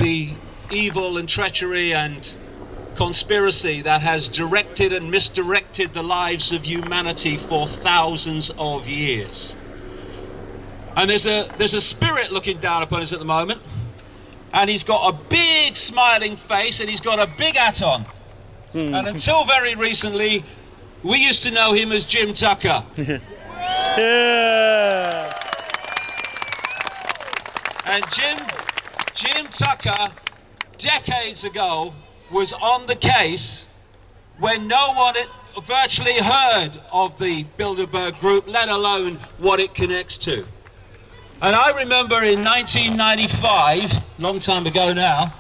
the evil and treachery and conspiracy that has directed and misdirected the lives of humanity for thousands of years. And there's a spirit looking down upon us at the moment, and he's got a big smiling face and he's got a big hat on. And until very recently, we used to know him as Jim Tucker. Yeah. And Jim Tucker, decades ago, was on the case when no one had virtually heard of the Bilderberg Group, let alone what it connects to. And I remember in 1995, long time ago now,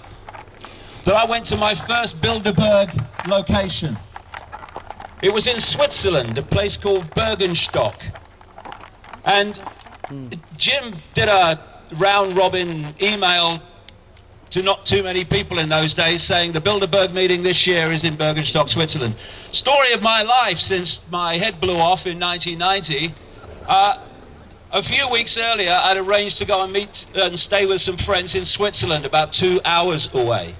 that I went to my first Bilderberg location. It was in Switzerland, a place called Bergenstock. And Jim did a round-robin email to not too many people in those days saying the Bilderberg meeting this year is in Bergenstock, Switzerland. Story of my life since my head blew off in 1990. A few weeks earlier, I'd arranged to go and meet and stay with some friends in Switzerland, about 2 hours away.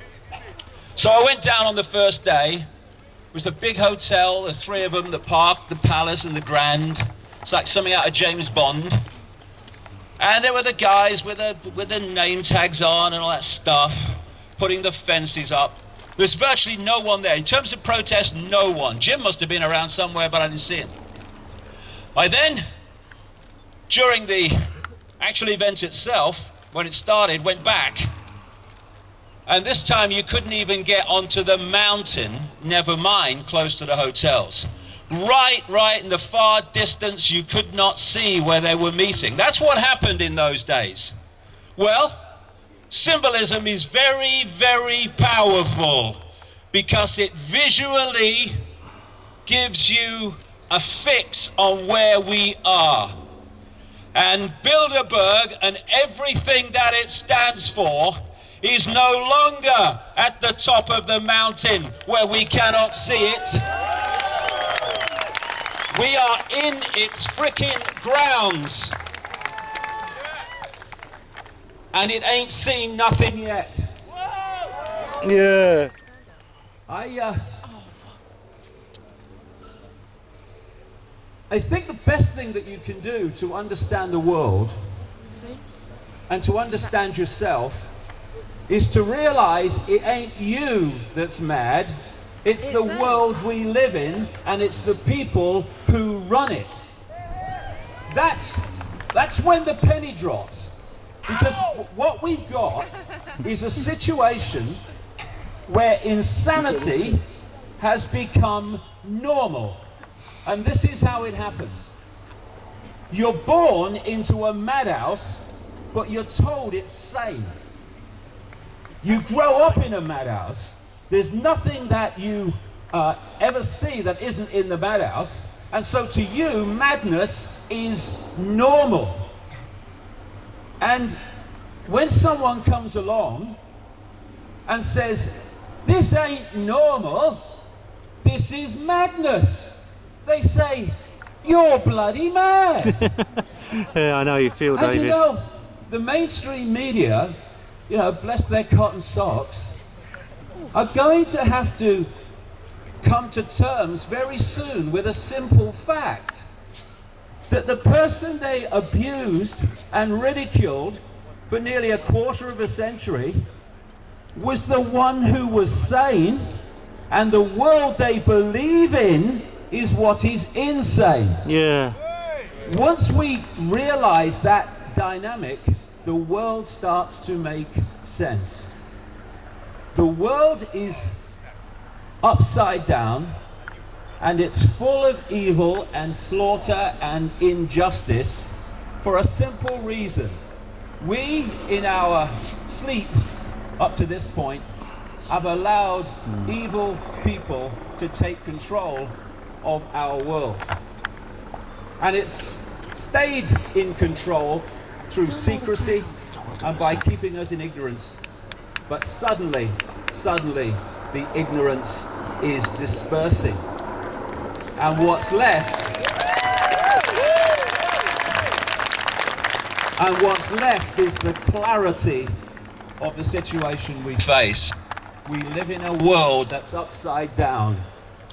So I went down on the first day. It was a big hotel, there's 3 of them, the Park, the Palace and the Grand. It's like something out of James Bond. And there were the guys with the name tags on and all that stuff, putting the fences up. There's virtually no one there. In terms of protest, no one. Jim must have been around somewhere, but I didn't see him. I then, during the actual event itself, when it started, went back. And this time you couldn't even get onto the mountain, never mind close to the hotels. Right in the far distance, you could not see where they were meeting. That's what happened in those days. Well, symbolism is very, very powerful because it visually gives you a fix on where we are. And Bilderberg and everything that it stands for is no longer at the top of the mountain where we cannot see it. We are in its frickin' grounds. And it ain't seen nothing yet. Yeah. I think the best thing that you can do to understand the world and to understand yourself is to realize it ain't you that's mad, it's the world we live in, and it's the people who run it. That's when the penny drops. Because what we've got is a situation where insanity has become normal. And this is how it happens. You're born into a madhouse, but you're told it's sane. You grow up in a madhouse. There's nothing that you ever see that isn't in the madhouse. And so to you, madness is normal. And when someone comes along and says, this ain't normal, this is madness, they say, you're bloody mad. Yeah, I know you feel, and David. You know, the mainstream media, you know, bless their cotton socks, are going to have to come to terms very soon with a simple fact. That the person they abused and ridiculed for nearly a quarter of a century was the one who was sane, and the world they believe in is what is insane. Yeah. Once we realize that dynamic, the world starts to make sense. The world is upside down, and it's full of evil and slaughter and injustice for a simple reason. We, in our sleep up to this point, have allowed evil people to take control of our world. And it's stayed in control through secrecy and by keeping us in ignorance. But suddenly, the ignorance is dispersing. And what's left is the clarity of the situation we face. We live in a world that's upside down.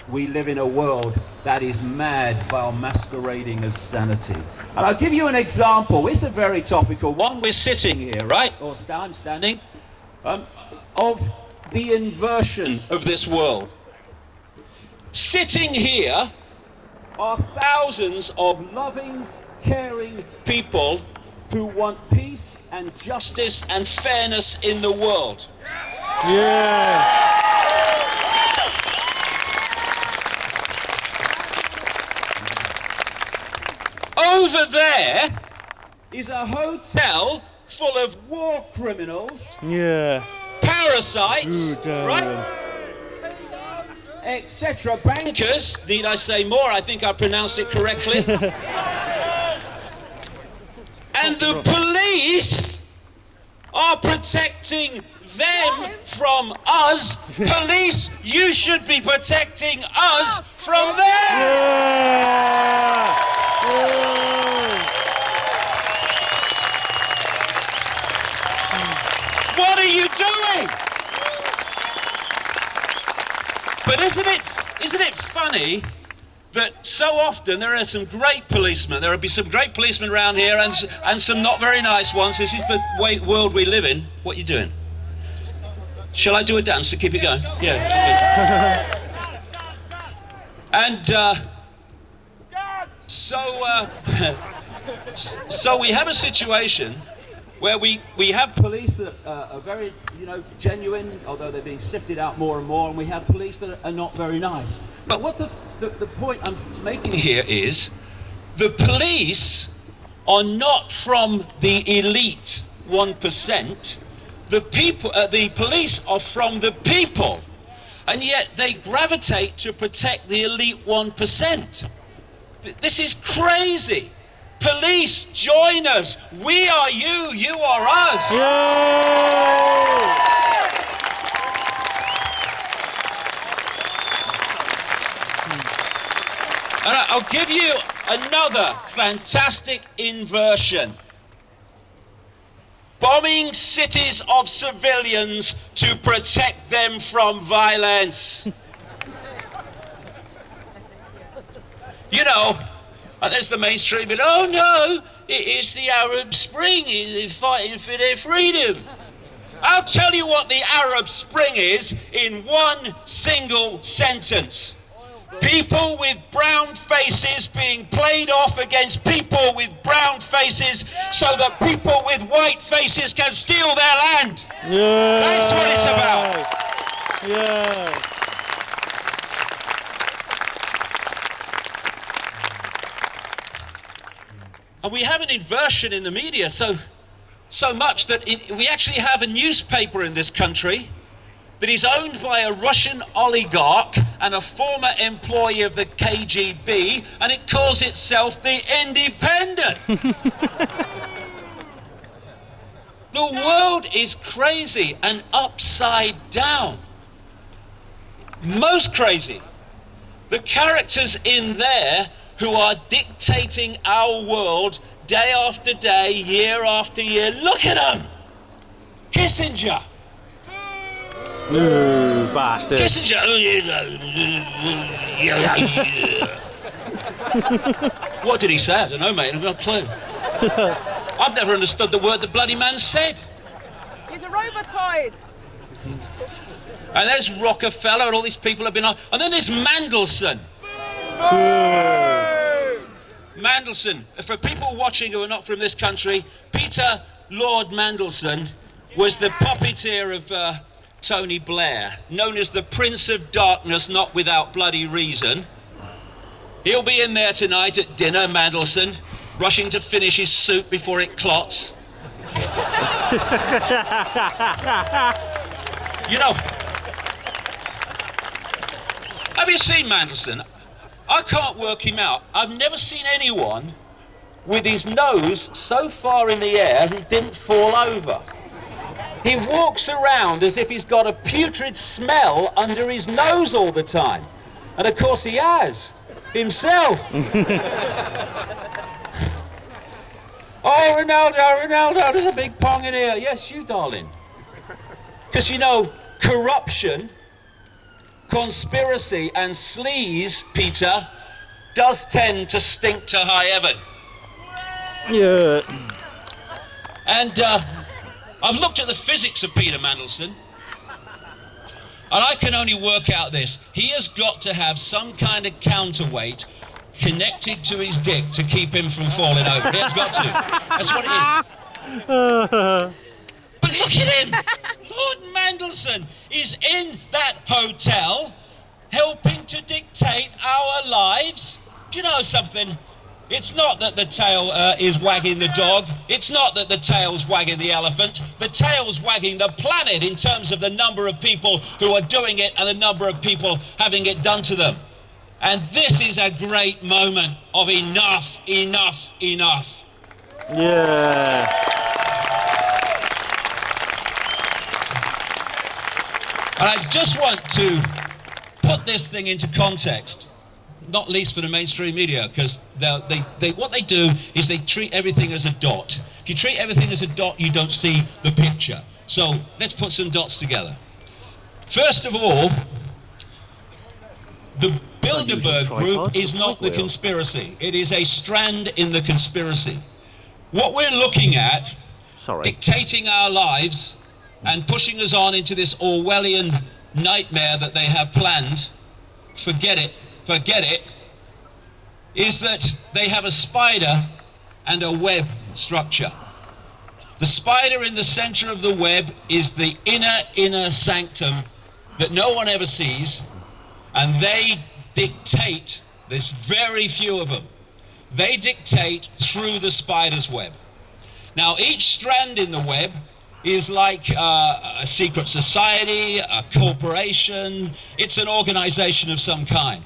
We live in a world that is mad while masquerading as sanity. And I'll give you an example. It's a very topical one. We're sitting here, right? Or I'm standing. Of the inversion of this world. Sitting here are thousands of loving, caring people who want peace and justice and fairness in the world. Yeah. Over there is a hotel full of war criminals, Yeah. parasites, Ooh, right? Etc. Bankers, need I say more? I think I pronounced it correctly. And the police are protecting them from us. Police, you should be protecting us from them. Yeah. What are you doing? But isn't it funny that so often there are some great policemen, there will be some great policemen around here and some not very nice ones. This is the world we live in. What are you doing? Shall I do a dance to keep it going? Yeah. And so we have a situation where we have police that are very, genuine, although they're being sifted out more and more, and we have police that are not very nice. But what's the point I'm making here is the police are not from the elite 1%. The police are from the people, and yet they gravitate to protect the elite 1%. This is crazy. Police, join us. We are you, you are us. Yeah. And I'll give you another fantastic inversion. Bombing cities of civilians to protect them from violence. And there's the mainstream, but oh no, it is the Arab Spring, they're fighting for their freedom. I'll tell you what the Arab Spring is in one single sentence. People with brown faces being played off against people with brown faces so that people with white faces can steal their land. Yeah. That's what it's about. Yeah. And we have an inversion in the media so much that we actually have a newspaper in this country that is owned by a Russian oligarch and a former employee of the KGB, and it calls itself The Independent. The world is crazy and upside down. Most crazy. The characters in there who are dictating our world day after day, year after year. Look at them! Kissinger. Ooh, bastard. Kissinger. What did he say? I don't know, mate. I've got a clue. I've never understood the word the bloody man said. He's a robotoid. And there's Rockefeller and all these people have been on. And then there's Mandelson. Mandelson, for people watching who are not from this country, Peter Lord Mandelson was the puppeteer of Tony Blair, known as the Prince of Darkness, not without bloody reason. He'll be in there tonight at dinner, Mandelson, rushing to finish his soup before it clots. Have you seen Mandelson? I can't work him out. I've never seen anyone with his nose so far in the air he didn't fall over. He walks around as if he's got a putrid smell under his nose all the time. And of course he has, himself. Oh, Ronaldo, there's a big pong in here. Yes, you, darling. Because, you know, corruption, conspiracy and sleaze, Peter, does tend to stink to high heaven. Yeah. And I've looked at the physics of Peter Mandelson, and I can only work out this. He has got to have some kind of counterweight connected to his dick to keep him from falling over. He has got to. That's what it is. But look at him! Lord Mandelson is in that hotel helping to dictate our lives. Do you know something? It's not that the tail is wagging the dog. It's not that the tail's wagging the elephant. The tail's wagging the planet in terms of the number of people who are doing it and the number of people having it done to them. And this is a great moment of enough, enough, enough. Yeah. And I just want to put this thing into context, not least for the mainstream media, because what they do is they treat everything as a dot. If you treat everything as a dot, you don't see the picture. So let's put some dots together. First of all, the Bilderberg Group is not the conspiracy. It is a strand in the conspiracy. What we're looking at, dictating our lives and pushing us on into this Orwellian nightmare that they have planned, forget it, is that they have a spider and a web structure. The spider in the center of the web is the inner sanctum that no one ever sees, and they dictate, there's very few of them, they dictate through the spider's web. Now each strand in the web is like a secret society, a corporation, it's an organization of some kind.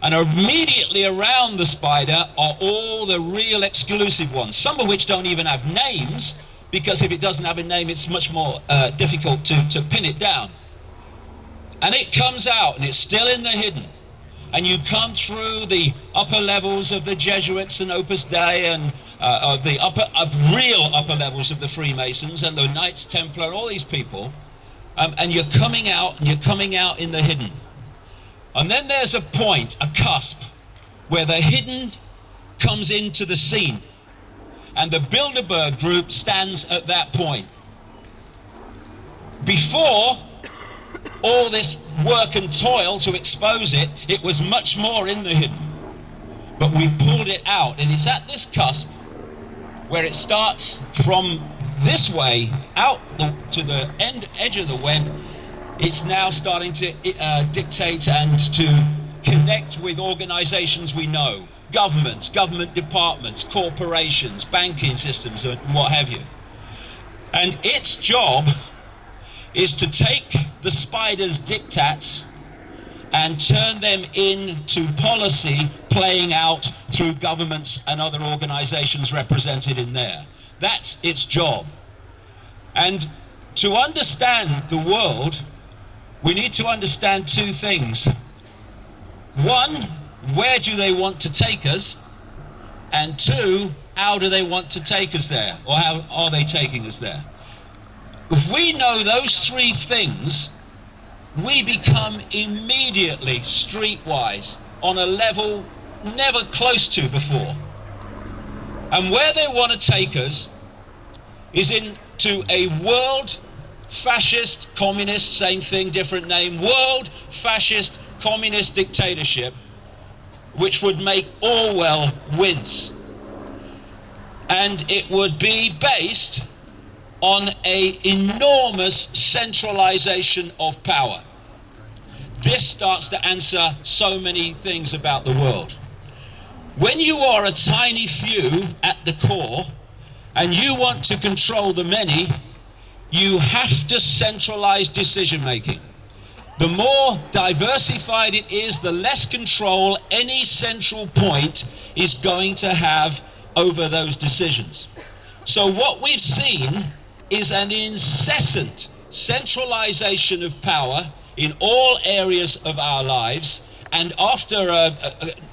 And immediately around the spider are all the real exclusive ones, some of which don't even have names, because if it doesn't have a name, it's much more difficult to pin it down. And it comes out, and it's still in the hidden. And you come through the upper levels of the Jesuits and Opus Dei, and real upper levels of the Freemasons and the Knights Templar and all these people, and you're coming out in the hidden. And then there's a point, a cusp, where the hidden comes into the scene, and the Bilderberg Group stands at that point. Before all this work and toil to expose it, it was much more in the hidden. But we pulled it out, and it's at this cusp where it starts from this way out to the edge of the web. It's now starting to dictate and to connect with organizations we know, governments, government departments, corporations, banking systems, and what have you. And its job is to take the spider's diktats and turn them into policy playing out through governments and other organizations represented in there. That's its job. And to understand the world, we need to understand two things. One, where do they want to take us? And two, how do they want to take us there? Or how are they taking us there? If we know those three things, we become immediately streetwise on a level never close to before. And where they want to take us is into a world fascist, communist, same thing, different name, world fascist, communist dictatorship, which would make Orwell wince. And it would be based on an enormous centralization of power. This starts to answer so many things about the world. When you are a tiny few at the core and you want to control the many, you have to centralize decision making. The more diversified it is, the less control any central point is going to have over those decisions. So what we've seen is an incessant centralization of power in all areas of our lives, and after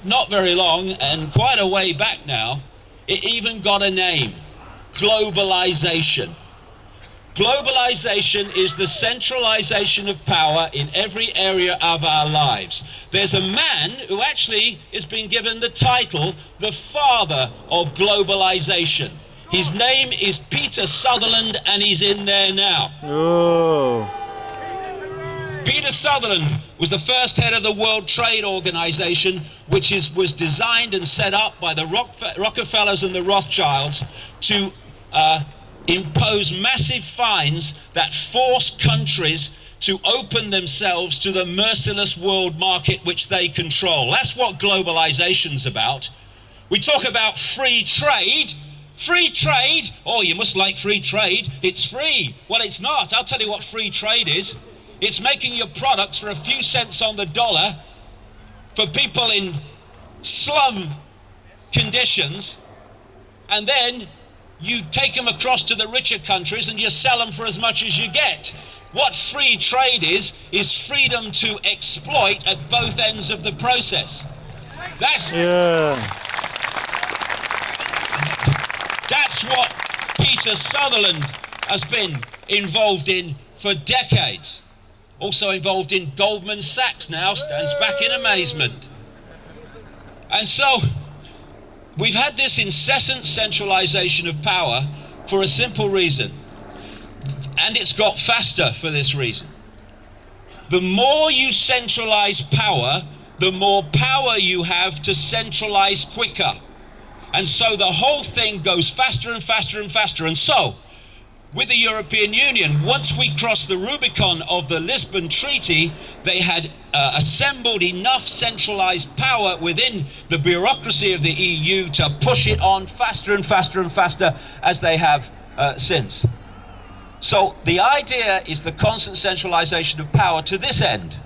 not very long and quite a way back now, it even got a name: globalization. Globalization is the centralization of power in every area of our lives. There's a man who actually has been given the title, the father of globalization. His name is Peter Sutherland, and he's in there now. Oh. Peter Sutherland was the first head of the World Trade Organization, which was designed and set up by the Rockefellers and the Rothschilds to impose massive fines that force countries to open themselves to the merciless world market which they control. That's what globalization's about. We talk about free trade. Free trade? Oh, you must like free trade. It's free. Well, it's not. I'll tell you what free trade is. It's making your products for a few cents on the dollar for people in slum conditions, and then you take them across to the richer countries and you sell them for as much as you get. What free trade is freedom to exploit at both ends of the process. That's what Peter Sutherland has been involved in for decades. Also involved in Goldman Sachs now, stands back in amazement. And so we've had this incessant centralization of power for a simple reason, and it's got faster for this reason. The more you centralize power, the more power you have to centralize quicker. And so the whole thing goes faster and faster and faster. And so, with the European Union, once we crossed the Rubicon of the Lisbon Treaty, they had assembled enough centralized power within the bureaucracy of the EU to push it on faster and faster and faster as they have since. So the idea is the constant centralization of power to this end.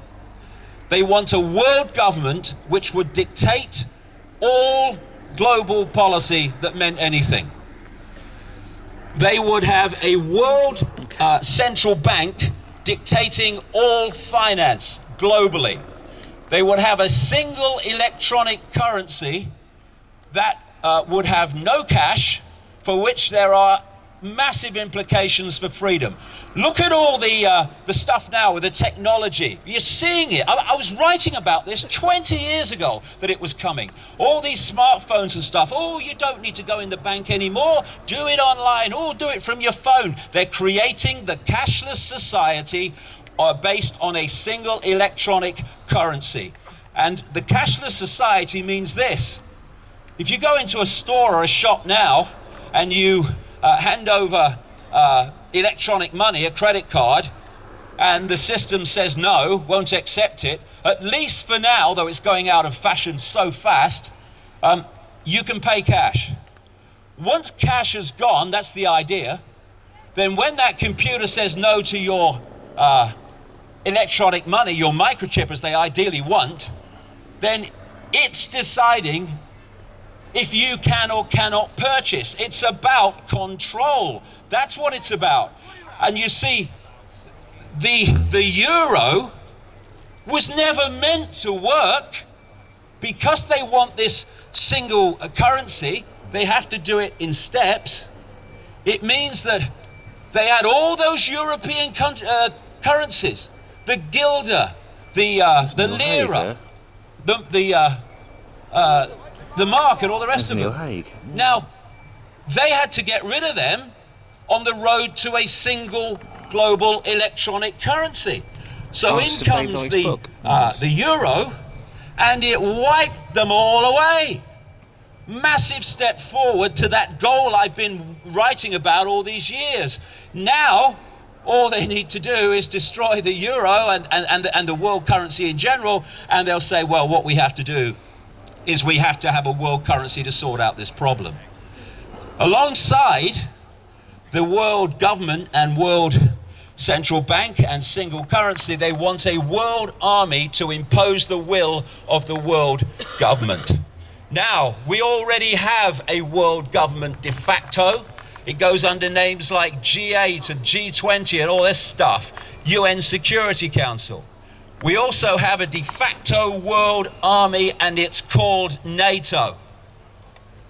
They want a world government which would dictate all global policy that meant anything. They would have a world central bank dictating all finance globally. They would have a single electronic currency that would have no cash, for which there are massive implications for freedom. Look at all the stuff now with the technology. You're seeing it. I was writing about this 20 years ago that it was coming. All these smartphones and stuff. Oh, you don't need to go in the bank anymore. Do it online. Oh, do it from your phone. They're creating the cashless society based on a single electronic currency. And the cashless society means this. If you go into a store or a shop now and you hand over electronic money, a credit card, and the system says no, won't accept it, at least for now, though it's going out of fashion so fast, you can pay cash. Once cash is gone, that's the idea, then when that computer says no to your electronic money, your microchip as they ideally want, then it's deciding if you can or cannot purchase. It's about control. That's what it's about. And you see, the euro was never meant to work. Because they want this single currency, they have to do it in steps. It means that they had all those European currencies, the guilder, the lira, the mark, and all the rest of them. Now, they had to get rid of them on the road to a single global electronic currency. So in comes the euro, and it wiped them all away. Massive step forward to that goal I've been writing about all these years. Now, all they need to do is destroy the euro and the world currency in general, and they'll say, well, what we have to do is we have to have a world currency to sort out this problem. Alongside the world government and world central bank and single currency, they want a world army to impose the will of the world government. Now, we already have a world government de facto. It goes under names like G8 and G20 and all this stuff, UN Security Council. We also have a de facto world army, and it's called NATO,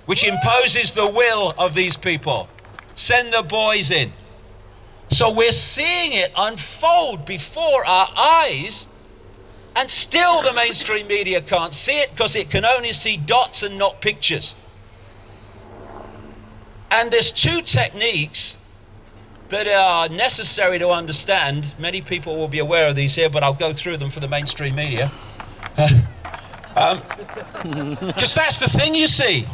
which imposes the will of these people. Send the boys in. So we're seeing it unfold before our eyes, and still the mainstream media can't see it because it can only see dots and not pictures. And there's two techniques that are necessary to understand. Many people will be aware of these here, but I'll go through them for the mainstream media. Because that's the thing, you see.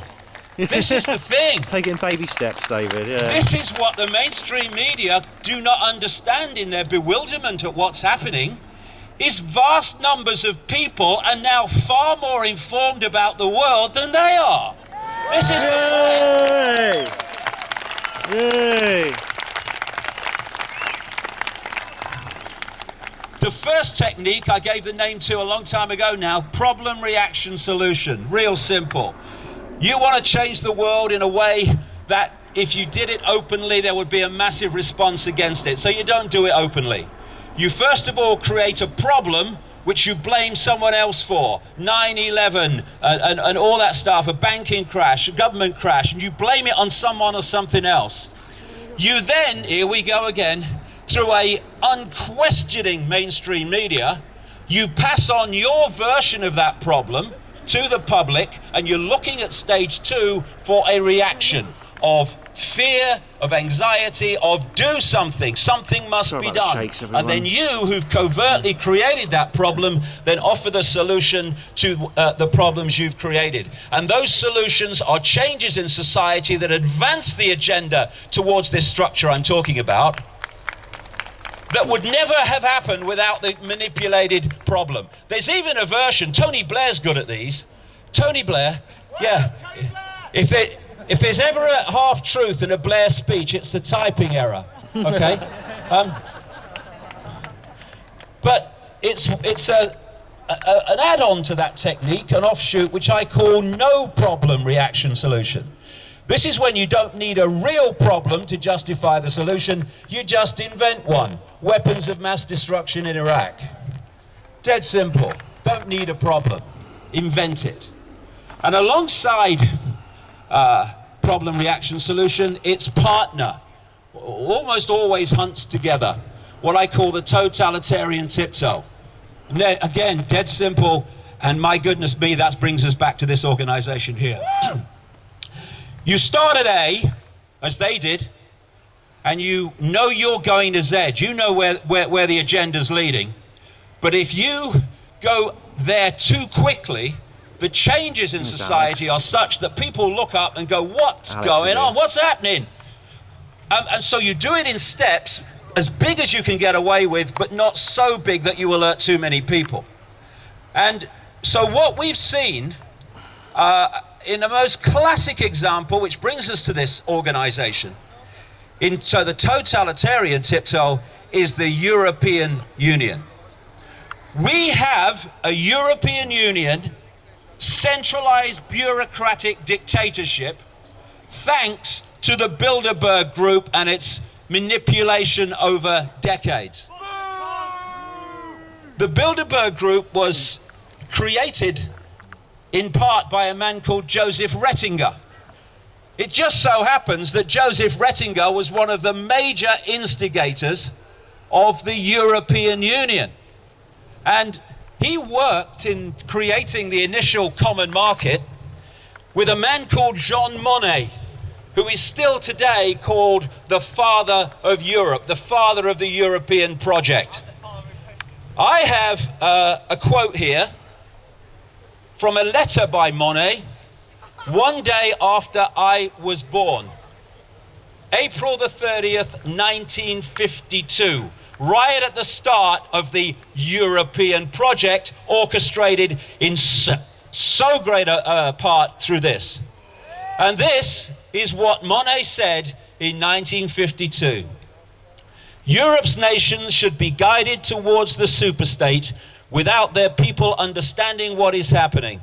This is the thing. Taking baby steps, David. Yeah. This is what the mainstream media do not understand in their bewilderment at what's happening. Is vast numbers of people are now far more informed about the world than they are. This is the point. Yay! The first technique I gave the name to a long time ago now, problem, reaction, solution. Real simple. You want to change the world in a way that if you did it openly, there would be a massive response against it. So you don't do it openly. You first of all create a problem which you blame someone else for. 9/11 and all that stuff, a banking crash, a government crash, and you blame it on someone or something else. You then, here we go again, through a unquestioning mainstream media, you pass on your version of that problem to the public, and you're looking at stage 2 for a reaction of fear, of anxiety, of do something, something must Sorry be about the done. shakes, everyone. And then you, who've covertly created that problem, then offer the solution to the problems you've created. And those solutions are changes in society that advance the agenda towards this structure I'm talking about, that would never have happened without the manipulated problem. There's even a version, Tony Blair's good at these. Tony Blair, yeah. If there's ever a half-truth in a Blair speech, it's the typing error, okay? But it's an add-on to that technique, an offshoot, which I call no problem reaction solution. This is when you don't need a real problem to justify the solution, you just invent one. Weapons of mass destruction in Iraq. Dead simple. Don't need a problem. Invent it. And alongside problem, reaction, solution, its partner almost always hunts together. What I call the totalitarian tiptoe. And then, again, dead simple, and my goodness me, that brings us back to this organization here. You start at A, as they did, and you know you're going to Z. You know where the agenda's leading. But if you go there too quickly, the changes in society are such that people look up and go, what's going on? What's happening? And so you do it in steps, as big as you can get away with, but not so big that you alert too many people. And so what we've seen in the most classic example, which brings us to this organization, so the totalitarian tiptoe is the European Union. We have a European Union centralized bureaucratic dictatorship thanks to the Bilderberg Group and its manipulation over decades. The Bilderberg Group was created in part by a man called Joseph Rettinger. It just so happens that Joseph Rettinger was one of the major instigators of the European Union. And he worked in creating the initial common market with a man called Jean Monnet, who is still today called the father of Europe, the father of the European project. I have a quote here from a letter by Monnet, one day after I was born, April the 30th, 1952, right at the start of the European project, orchestrated in so great a part through this. And this is what Monnet said in 1952. Europe's nations should be guided towards the superstate without their people understanding what is happening.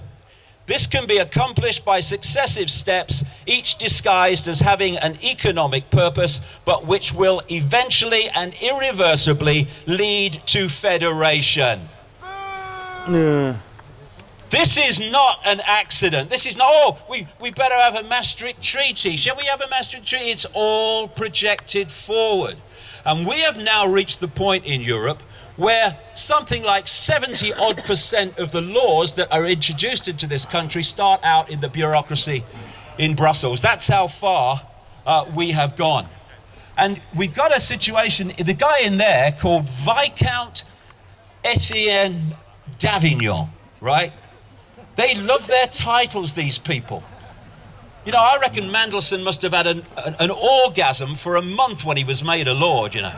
This can be accomplished by successive steps, each disguised as having an economic purpose, but which will eventually and irreversibly lead to federation. This is not an accident. This is not, oh, we better have a Maastricht Treaty. Shall we have a Maastricht Treaty? It's all projected forward. And we have now reached the point in Europe where something like 70% of the laws that are introduced into this country start out in the bureaucracy in Brussels. That's how far we have gone. And we've got a situation, the guy in there called Viscount Etienne d'Avignon, right? They love their titles, these people. You know, I reckon Mandelson must have had an orgasm for a month when he was made a lord, you know.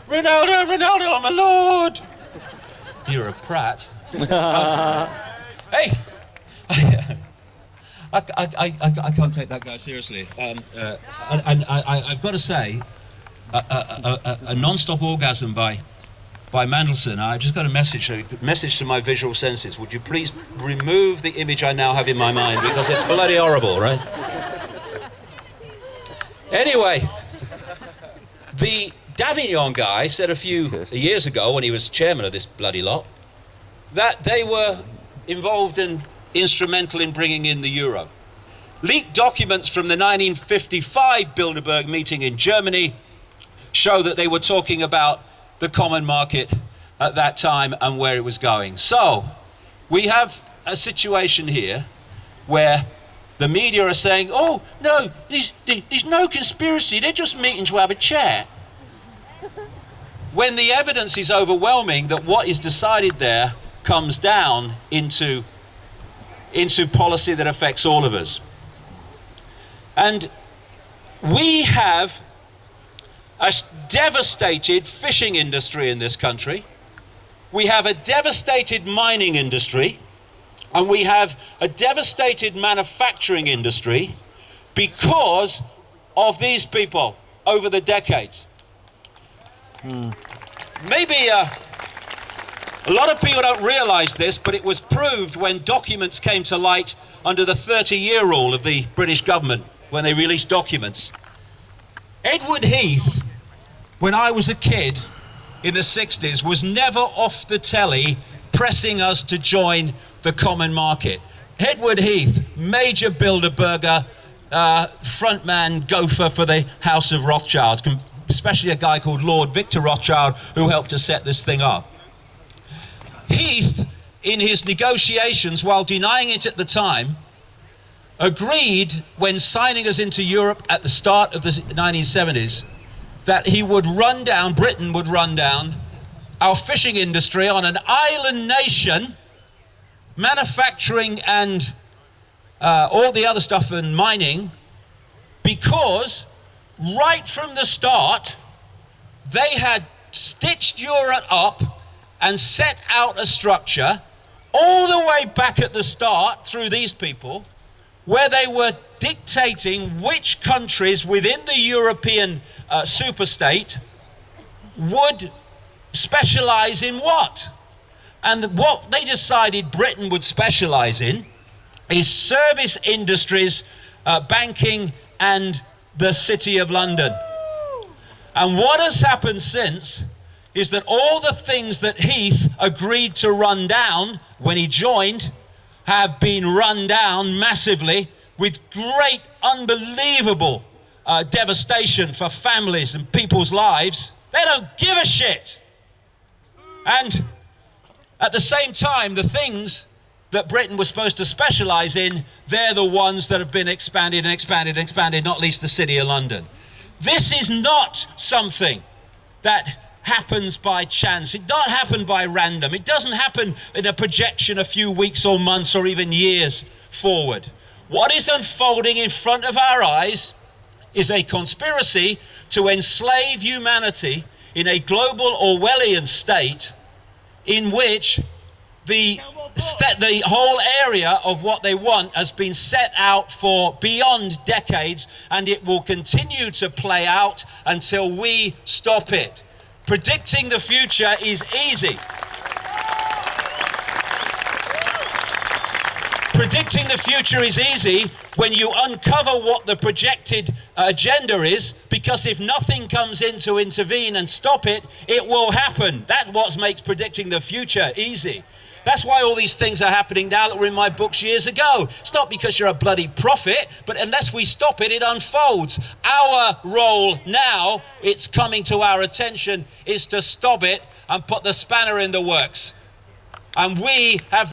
Ronaldo, I'm a lord. You're a prat. Hey, I can't take that guy seriously. And I've got to say, a non-stop orgasm by Mandelson. I just got a message to my visual senses. Would you please remove the image I now have in my mind, because it's bloody horrible, right? Anyway, the D'Avignon guy said a few years ago, when he was chairman of this bloody lot, that they were involved and instrumental in bringing in the euro. Leaked documents from the 1955 Bilderberg meeting in Germany show that they were talking about the common market at that time and where it was going. So we have a situation here where the media are saying, oh no, there's no conspiracy, they're just meeting to have a chat. When the evidence is overwhelming that what is decided there comes down into policy that affects all of us. And we have a devastated fishing industry in this country. We have a devastated mining industry, and we have a devastated manufacturing industry because of these people over the decades. Maybe a lot of people don't realize this, but it was proved when documents came to light under the 30-year rule of the British government, when they released documents. Edward Heath, when I was a kid in the 60s, was never off the telly pressing us to join the common market. Edward Heath, major Bilderberger, frontman gopher for the House of Rothschild, especially a guy called Lord Victor Rothschild, who helped to set this thing up. Heath, in his negotiations, while denying it at the time, agreed, when signing us into Europe at the start of the 1970s, that he would run down, Britain would run down, our fishing industry on an island nation, manufacturing and all the other stuff and mining, because right from the start, they had stitched Europe up and set out a structure all the way back at the start through these people, where they were dictating which countries within the European superstate would specialize in what. And what they decided Britain would specialize in is service industries, banking, and the City of London. And what has happened since is that all the things that Heath agreed to run down when he joined have been run down massively, with great, unbelievable devastation for families and people's lives. They don't give a shit. And at the same time, the things that Britain was supposed to specialize in, they're the ones that have been expanded and expanded and expanded, not least the City of London. This is not something that happens by chance. It doesn't happen by random. It doesn't happen in a projection a few weeks or months or even years forward. What is unfolding in front of our eyes is a conspiracy to enslave humanity in a global Orwellian state, in which the whole area of what they want has been set out for beyond decades, and it will continue to play out until we stop it. Predicting the future is easy. Predicting the future is easy when you uncover what the projected agenda is, because if nothing comes in to intervene and stop it, it will happen. That's what makes predicting the future easy. That's why all these things are happening now that were in my books years ago. It's not because you're a bloody prophet, but unless we stop it, it unfolds. Our role now, it's coming to our attention, is to stop it and put the spanner in the works. And we have